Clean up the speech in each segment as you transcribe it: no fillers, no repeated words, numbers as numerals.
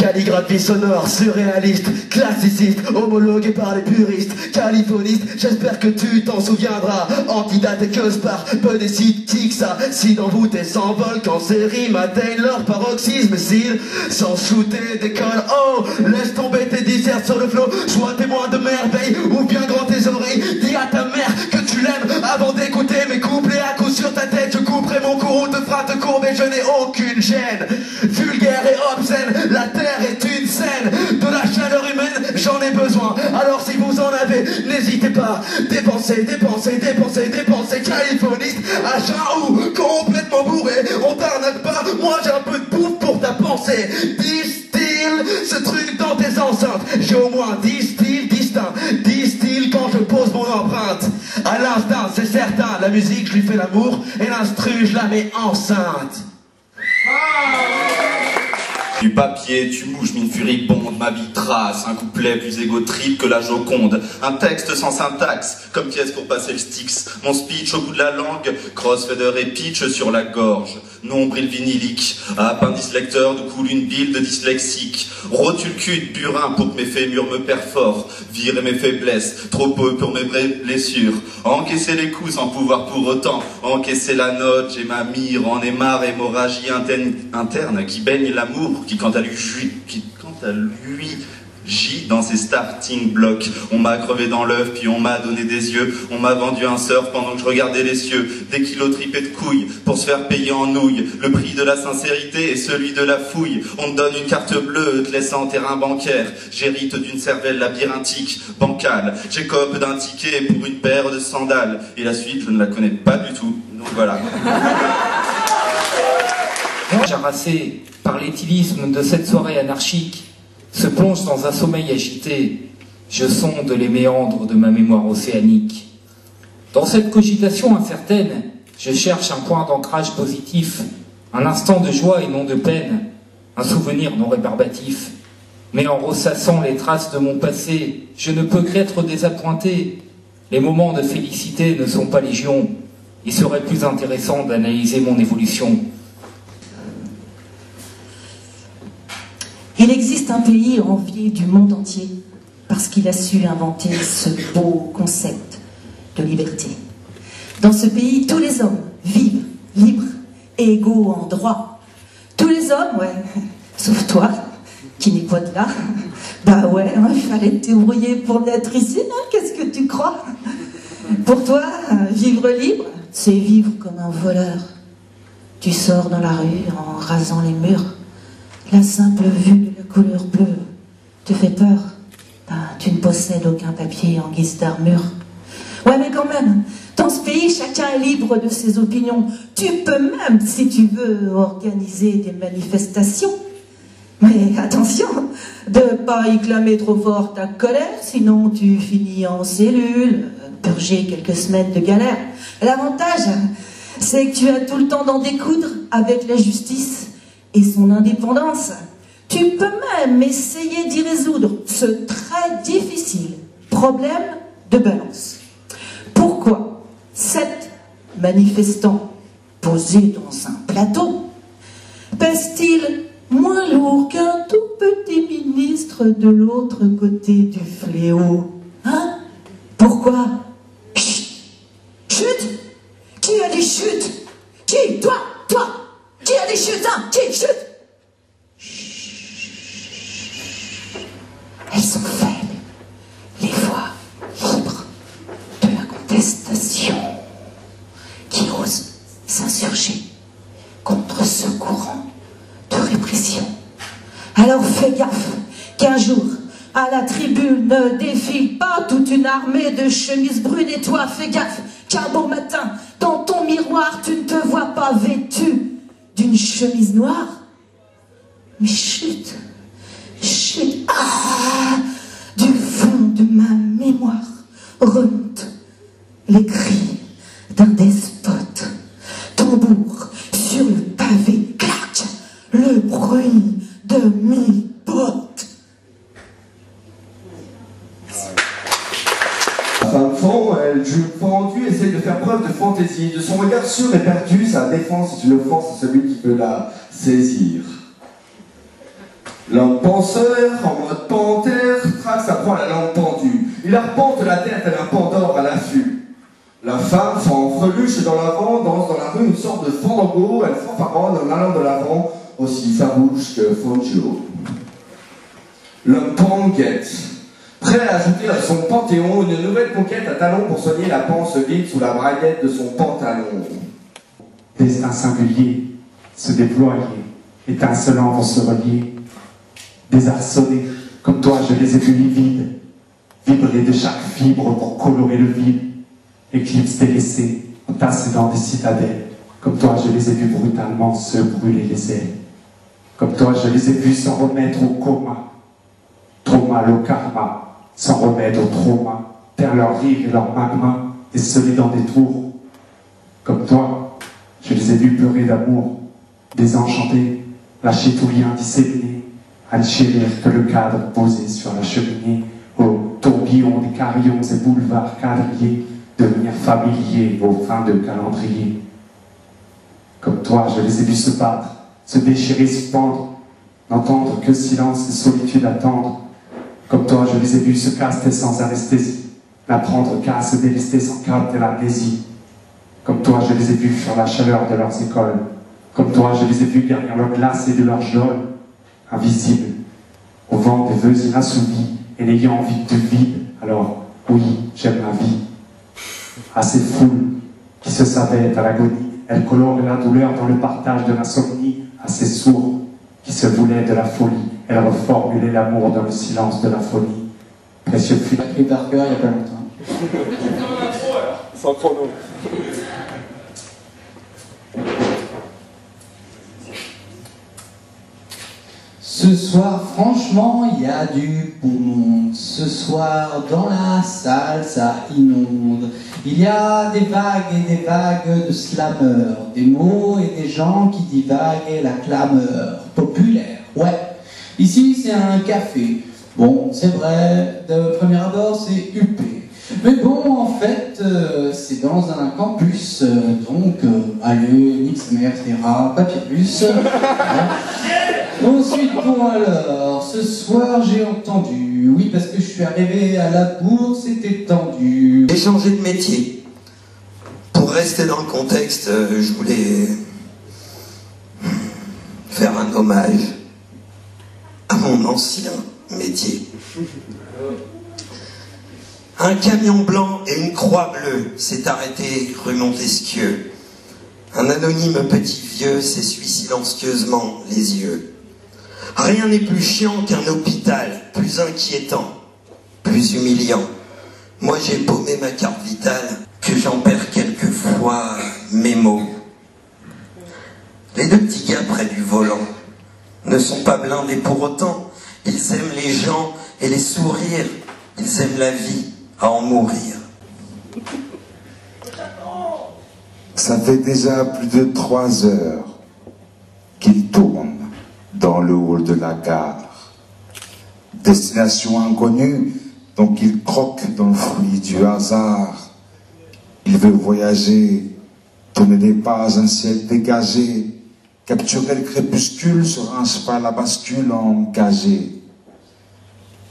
Calligraphie sonore, surréaliste, classiciste, homologué par les puristes, caliphoniste, j'espère que tu t'en souviendras. Antidate et que par peu décidique ça. Si dans vous tes s'envolent quand ces rimes atteignent leur paroxysme, s'ils sans shooter d'école, oh, laisse tomber tes dissertes sur le flot, sois témoin de merveille ou bien grand tes oreilles. Dis à ta mère que tu l'aimes avant d'écouter mes couplets à coup sur ta tête. Je couperai mon cou, te fera te courber, je n'ai aucune gêne. Vulgaire et obscène, la terre est une scène. De la chaleur humaine, j'en ai besoin. Alors si vous en avez, n'hésitez pas. Dépensez, dépensez, dépensez, dépensez. Caliphoniste, achat ou complètement bourré. On t'arnaque pas, moi j'ai un peu de bouffe pour ta pensée. Distille ce truc dans tes enceintes. J'ai au moins 10 styles distincts. 10 styles quand je pose mon empreinte. À l'instinct, c'est certain, la musique je lui fais l'amour et l'instru je la mets enceinte. Du papier, tu mouches, mine furibonde, ma vie trace, un couplet plus égo-trip que la Joconde, un texte sans syntaxe, comme pièce pour passer le Styx, mon speech au bout de la langue, crossfader et pitch sur la gorge, nombril vinilique, appendice lecteur d'où coule une bile de dyslexique, rotule cul de burin pour que mes fémurs me perforent, virer mes faiblesses, trop peu pour mes blessures, encaisser les coups sans pouvoir pour autant, encaisser la note, j'ai ma mire en émar, hémorragie interne qui baigne l'amour, qui quant à lui gît dans ses starting blocks. On m'a crevé dans l'œuf, puis on m'a donné des yeux. On m'a vendu un surf pendant que je regardais les cieux. Des kilos tripés de couilles pour se faire payer en nouilles. Le prix de la sincérité et celui de la fouille. On te donne une carte bleue, te laisse en terrain bancaire. J'hérite d'une cervelle labyrinthique, bancale. J'écope d'un ticket pour une paire de sandales. Et la suite, je ne la connais pas du tout. Donc voilà. Harassé par l'éthylisme de cette soirée anarchique, se plonge dans un sommeil agité, je sonde les méandres de ma mémoire océanique. Dans cette cogitation incertaine, je cherche un point d'ancrage positif, un instant de joie et non de peine, un souvenir non rébarbatif. Mais en ressassant les traces de mon passé, je ne peux qu'être désappointé. Les moments de félicité ne sont pas légion. Il serait plus intéressant d'analyser mon évolution. Il existe un pays envié du monde entier parce qu'il a su inventer ce beau concept de liberté. Dans ce pays, tous les hommes vivent libres et égaux en droit. Tous les hommes, ouais, sauf toi, qui n'es pas de là. Bah ouais, il fallait te débrouiller pour naître ici, hein, qu'est-ce que tu crois? Pour toi, vivre libre, c'est vivre comme un voleur. Tu sors dans la rue en rasant les murs. La simple vue de la couleur bleue te fait peur. Ben, tu ne possèdes aucun papier en guise d'armure. Ouais, mais quand même, dans ce pays, chacun est libre de ses opinions. Tu peux même, si tu veux, organiser des manifestations. Mais attention, de pas y clamer trop fort ta colère, sinon tu finis en cellule, purger quelques semaines de galère. L'avantage, c'est que tu as tout le temps d'en découdre avec la justice et son indépendance. Tu peux même essayer d'y résoudre ce très difficile problème de balance. Pourquoi 7 manifestants posés dans un plateau pèsent-ils moins lourd qu'un tout petit ministre de l'autre côté du fléau? Hein? Pourquoi? Chut! Chut! Qui a dit chut? Qui? Toi? Toi? Qui a dit chut, hein? Qui? Chut! Elles sont faibles, les voix libres de la contestation, qui osent s'insurger contre ce courant de répression. Alors fais gaffe qu'un jour, à la tribune, ne défile pas toute une armée de chemises brunes, et toi, fais gaffe qu'un beau matin, dans ton miroir, tu ne te vois pas vêtu d'une chemise noire. Mais chut, chut, ah, du fond de ma mémoire remontent les cris d'un despote. Tambour sur le pavé, clac, le bruit de mes bottes. La femme fond, elle joue pendue, essaie de faire preuve de fantaisie. De son regard sûr et perdu, sa défense est une offense à celui qui peut la saisir. L'homme penseur, en mode panthère, traque sa proie à la langue pendue. Il arpente la terre tel un pandore à l'affût. La femme s'en freluche dans l'avant, danse dans la rue une sorte de fandango, elle fanfaronne en allant de l'avant, aussi farouche que Fangio. L'homme panguette, prêt à ajouter à son panthéon une nouvelle conquête à talons pour soigner la panse vide sous la braguette de son pantalon. Destin singulier, se déployer, étincelant vont se relier. Désarçonnés, comme toi je les ai vus livides, vibrer de chaque fibre pour colorer le vide. Éclipses délaissés, entassés dans des citadelles, comme toi je les ai vus brutalement se brûler les ailes. Comme toi je les ai vus s'en remettre au coma. Trauma au karma, sans remède au trauma, taire leur rire et leur magma, décelés dans des tours. Comme toi, je les ai vus pleurer d'amour, désenchantés, lâcher tout lien disséminé, à ne chérir que le cadre posé sur la cheminée, au tourbillon des carillons et boulevards quadrillés, devenir familiers aux fins de calendrier. Comme toi, je les ai vus se battre, se déchirer, se pendre, n'entendre que silence et solitude attendre. Comme toi, je les ai vus se caster sans anesthésie, n'apprendre qu'à se délester sans crainte et l'amnésie. Comme toi, je les ai vus fuir la chaleur de leurs écoles. Comme toi, je les ai vus garnir leur glace et de leur geôle. Invisibles, au vent des vœux inassouvis et n'ayant envie de vide. Alors, oui, j'aime ma vie. À ces foules qui se savaient à l'agonie, elle colorait la douleur dans le partage de l'insomnie. À ces sourds qui se voulaient de la folie, elle reformulait l'amour dans le silence de la folie. Précieux fut écrit par cœur il n'y a pas longtemps. Sans chrono. Ce soir, franchement, il y a du beau monde. Ce soir, dans la salle, ça inonde. Il y a des vagues et des vagues de slameurs, des mots et des gens qui divaguent et la clameur. Populaire, ouais. Ici, c'est un café. Bon, c'est vrai, de premier abord, c'est huppé. Mais bon, en fait, c'est dans un campus, donc, allez, nix, merde, papyrus. Ensuite, bon alors, ce soir j'ai entendu, oui parce que je suis arrivé à la bourse, c'était tendu. J'ai changé de métier. Pour rester dans le contexte, je voulais faire un hommage à mon ancien métier. Un camion blanc et une croix bleue s'est arrêté rue Montesquieu. Un anonyme petit vieux s'essuie silencieusement les yeux. Rien n'est plus chiant qu'un hôpital, plus inquiétant, plus humiliant. Moi j'ai paumé ma carte vitale, que j'en perds quelquefois mes mots. Les deux petits gars près du volant ne sont pas blindés pour autant. Ils aiment les gens et les sourires. Ils aiment la vie à en mourir. Ça fait déjà plus de 3 heures qu'il tourne dans le hall de la gare. Destination inconnue, donc il croque dans le fruit du hasard. Il veut voyager, tourner des pages, un ciel dégagé, capturer le crépuscule sur un cheval à bascule engagé.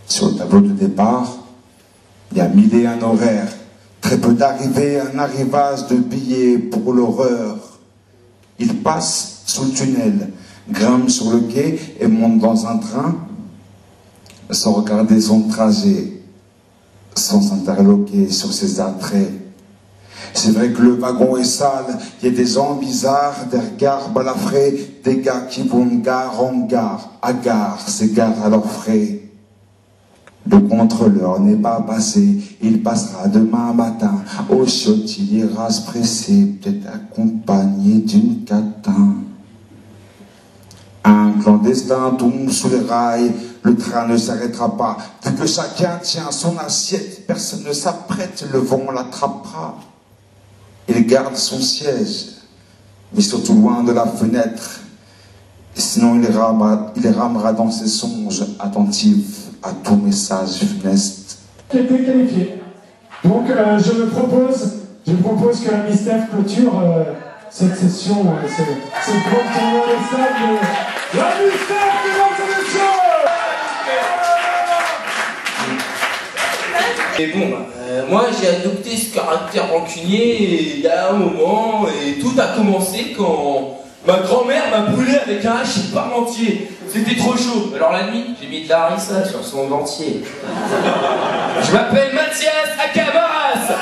Sur le tableau de départ, il y a 1001 horaires, très peu d'arrivées, un arrivage de billets pour l'horreur. Il passe sous le tunnel, grimpe sur le quai et monte dans un train, sans regarder son trajet, sans s'interloquer sur ses attraits. C'est vrai que le wagon est sale, il y a des gens bizarres, des regards balafrés, des gars qui vont de gare en gare, à gare, s'égarent à leurs frais. Le contrôleur n'est pas passé, il passera demain matin. Au chiottes, il ira se presser, peut-être accompagné d'une catin. Un clandestin tombe sous les rails, le train ne s'arrêtera pas. Vu que chacun tient son assiette, personne ne s'apprête, le vent l'attrapera. Il garde son siège, mais surtout loin de la fenêtre. Sinon il ramera dans ses songes, attentif à tout message funeste. Qui est qualifié. Donc je propose que la Mistef clôture cette session, ce grand tournoi de sable. La Mistef, mesdames et messieurs! Et bon, moi j'ai adopté ce caractère rancunier il y a un moment et tout a commencé quand ma grand-mère m'a brûlé avec un hachis parmentier. C'était trop chaud. Alors la nuit, j'ai mis de la harissa sur son dentier. Je m'appelle Mathias Akabaras.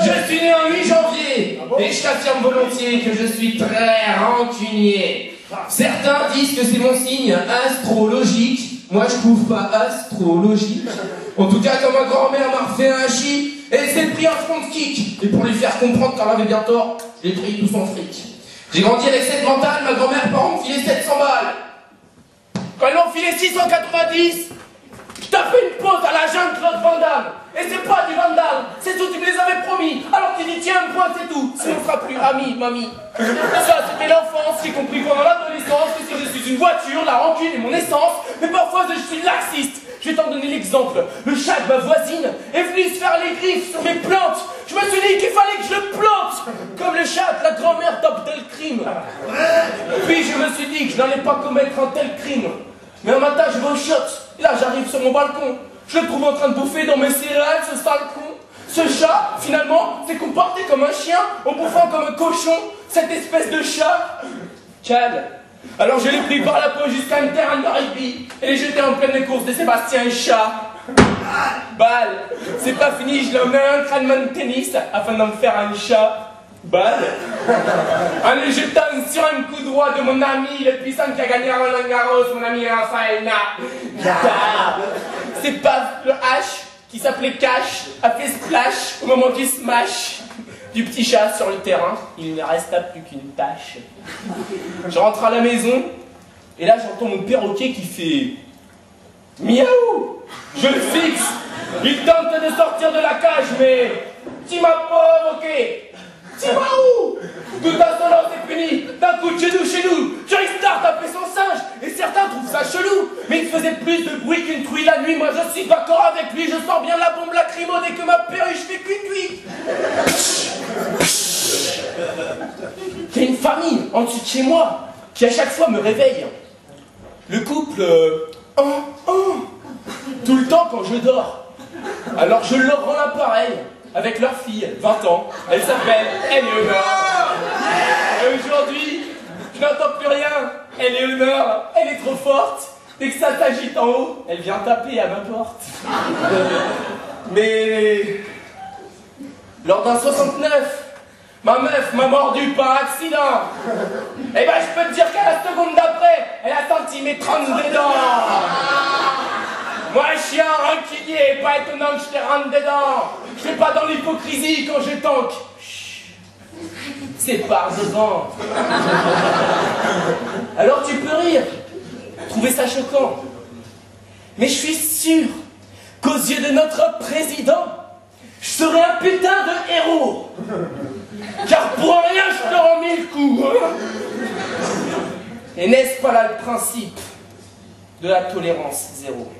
Je suis né en 8 janvier. Et je t'affirme volontiers que je suis très rancunier. Certains disent que c'est mon signe astrologique. Moi je trouve pas astrologique. En tout cas, quand ma grand-mère m'a refait un hachis, elle s'est pris un front de kick. Et pour lui faire comprendre qu'elle avait bien tort, je l'ai pris tout son fric. J'ai grandi avec cette mentale, ma grand-mère par an me filait 700 balles. Quand ils m'ont filé 690, je t'ai fait une pause à la Jean-Claude Van Damme. Et c'est pas du Van Damme, c'est tout, tu me les avais promis. Alors tu dis tiens, un point, c'est tout. Sinon on sera plus amis, mamie. Ça, c'était l'enfance, j'ai compris pendant l'adolescence que je suis une voiture, la rancune est mon essence. Mais parfois je suis laxiste. Je vais t'en donner l'exemple. Le chat de ma voisine est venu se faire les griffes sur mes plantes. Je me suis dit qu'il fallait que je le plante. Comme le chat de la grand-mère d'Abdelkrim. Puis je me suis dit que je n'allais pas commettre un tel crime. Mais un matin, je vais au chiottes. Et là, j'arrive sur mon balcon. Je le trouve en train de bouffer dans mes céréales, ce sale con. Ce chat, finalement, s'est comporté comme un chien en bouffant comme un cochon. Cette espèce de chat. Calme. Alors je l'ai pris par la peau jusqu'à un terrain de rugby et l'ai jeté en pleine course de Sébastien Chat. Balle, c'est pas fini, je l'ai emmené à un entraînement de tennis afin d'en faire un chat. Balle. En le jetant sur un coup droit de mon ami, le puissant qui a gagné à Roland Garros, mon ami Raphaël Nadal. C'est pas le H qui s'appelait Cash a fait splash au moment qu'il smash. Du petit chat sur le terrain, il ne resta plus qu'une tâche. Je rentre à la maison, et là j'entends mon perroquet qui fait miaou. Je le fixe, il tente de sortir de la cage, mais tu m'as provoqué. Tu vas où? Toute insolence est punie d'un coup de genou chez nous. Joey Star tapait son singe, et certains trouvent ça chelou. Mais il faisait plus de bruit qu'une truie la nuit. Moi je suis d'accord avec lui, je sens bien la bombe lacrymo dès que ma perruche fait cuit-cuit. Il y a une famille en dessous de chez moi qui à chaque fois me réveille. Le couple tout le temps quand je dors. Alors je leur rends l'appareil avec leur fille, 20 ans. Elle s'appelle Éléonore. Et aujourd'hui, je n'entends plus rien. Éléonore, elle est trop forte. Dès que ça s'agite en haut, elle vient taper à ma porte. Mais lors d'un 69, ma meuf m'a mordu par accident. Eh ben je peux te dire qu'à la seconde d'après, elle a senti mes 32 dents. Moi je suis un rancunier, pas étonnant que je te rentre dedans. Je fais pas dans l'hypocrisie quand je tanque. C'est par devant. Alors tu peux rire, trouver ça choquant. Mais je suis sûr qu'aux yeux de notre président, je serai un putain de héros. Car pour rien je te rends 1000 coups. Et n'est-ce pas là le principe de la tolérance zéro?